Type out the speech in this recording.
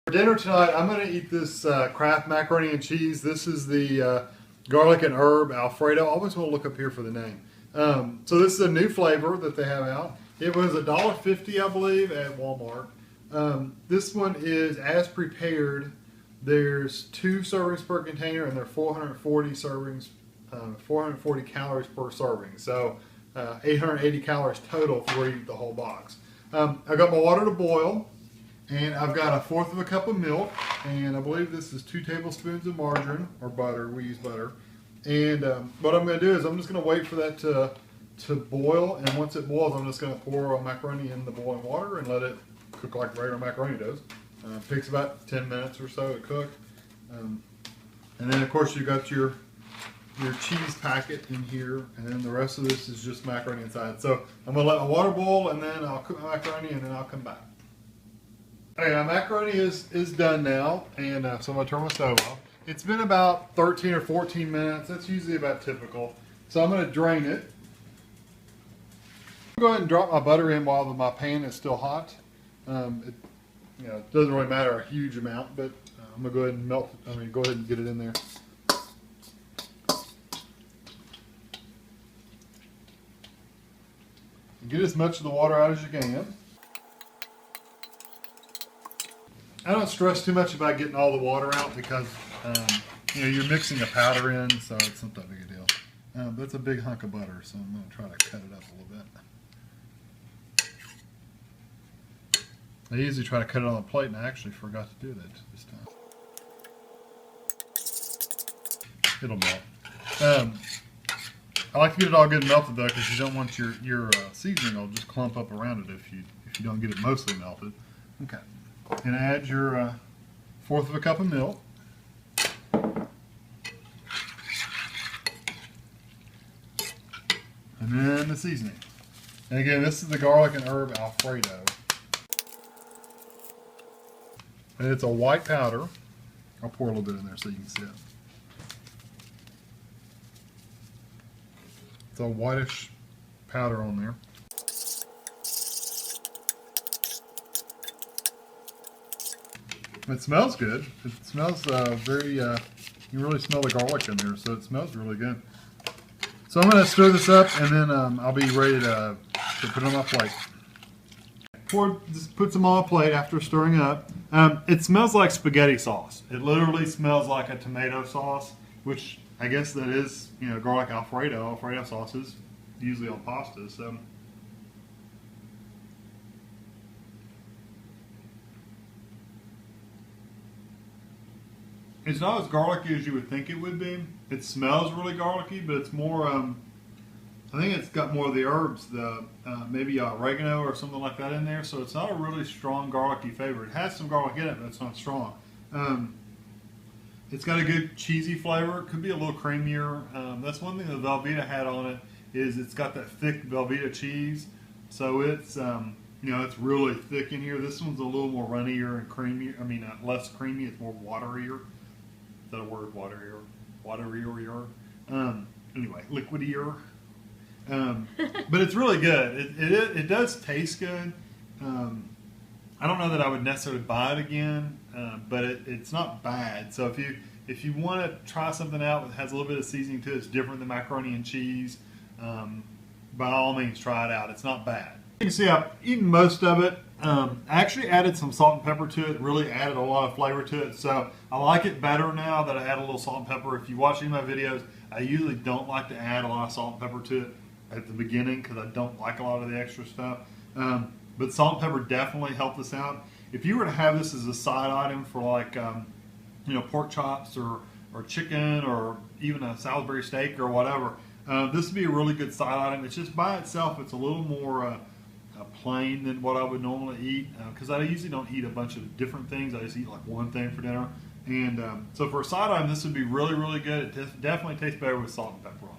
For dinner tonight, I'm going to eat this Kraft Macaroni and Cheese. This is the garlic and herb Alfredo. I always want to look up here for the name. So this is a new flavor that they have out. It was $1.50, I believe, at Walmart. This one is as prepared. There's 2 servings per container, and there are 440 servings, 440 calories per serving. So 880 calories total if you were to eat the whole box. I've got my water to boil. And I've got 1/4 of a cup of milk, and I believe this is 2 tablespoons of margarine, or butter. We use butter. And what I'm going to do is I'm just going to wait for that to boil, and once it boils, I'm just going to pour our macaroni in the boiling water and let it cook like regular macaroni does. It takes about 10 minutes or so to cook. And then, of course, you've got your cheese packet in here, and then the rest of this is just macaroni inside. So I'm going to let my water boil, and then I'll cook my macaroni, and then I'll come back. Okay, my macaroni is done now, and so I'm going to turn my stove off. It's been about 13 or 14 minutes. That's usually about typical. So I'm going to drain it. I'll go ahead and drop my butter in while my pan is still hot. It doesn't really matter a huge amount, but I'm going to go ahead and go ahead and get it in there. Get as much of the water out as you can. I don't stress too much about getting all the water out because you're mixing a powder in, so it's not that big a deal. But it's a big hunk of butter, so I'm going to try to cut it up a little bit. I usually try to cut it on a plate, and I actually forgot to do that this time. It'll melt. I like to get it all good and melted though, because you don't want your seasoning will just clump up around it if you don't get it mostly melted. Okay. And add your 1/4 of a cup of milk. And then the seasoning. And again, this is the garlic and herb Alfredo. And it's a white powder. I'll pour a little bit in there so you can see it. It's a whitish powder on there. It smells good. It smells you really smell the garlic in there, so it smells really good. So I'm going to stir this up, and then I'll be ready to put it on my plate. Just put some on a plate after stirring up. It smells like spaghetti sauce. It literally smells like a tomato sauce, which I guess that is, garlic Alfredo. Alfredo sauce is usually on pasta, so. It's not as garlicky as you would think it would be. It smells really garlicky, but it's more, I think it's got more of the herbs, maybe oregano or something like that in there, so it's not a really strong garlicky flavor. It has some garlic in it, but it's not strong. It's got a good cheesy flavor. It could be a little creamier. That's one thing the Velveeta had on it, is it's got that thick Velveeta cheese, so it's, it's really thick in here. This one's a little more runnier and creamier. Less creamy. It's more waterier. Is that a word? Waterier? Anyway, liquidier. But it's really good. It does taste good. I don't know that I would necessarily buy it again, but it's not bad. So if you want to try something out that has a little bit of seasoning to it, it's different than macaroni and cheese, by all means try it out. It's not bad. You can see I've eaten most of it. I actually added some salt and pepper to it, really added a lot of flavor to it, so I like it better now that I add a little salt and pepper. If you watch any of my videos, I usually don't like to add a lot of salt and pepper to it at the beginning because I don't like a lot of the extra stuff. But salt and pepper definitely helped this out. If you were to have this as a side item for like pork chops or chicken or even a Salisbury steak or whatever, this would be a really good side item. It's just by itself, it's a little more plain than what I would normally eat, because I usually don't eat a bunch of different things. I just eat like one thing for dinner, and so for a side item, this would be really, really good. It definitely tastes better with salt and pepper on it.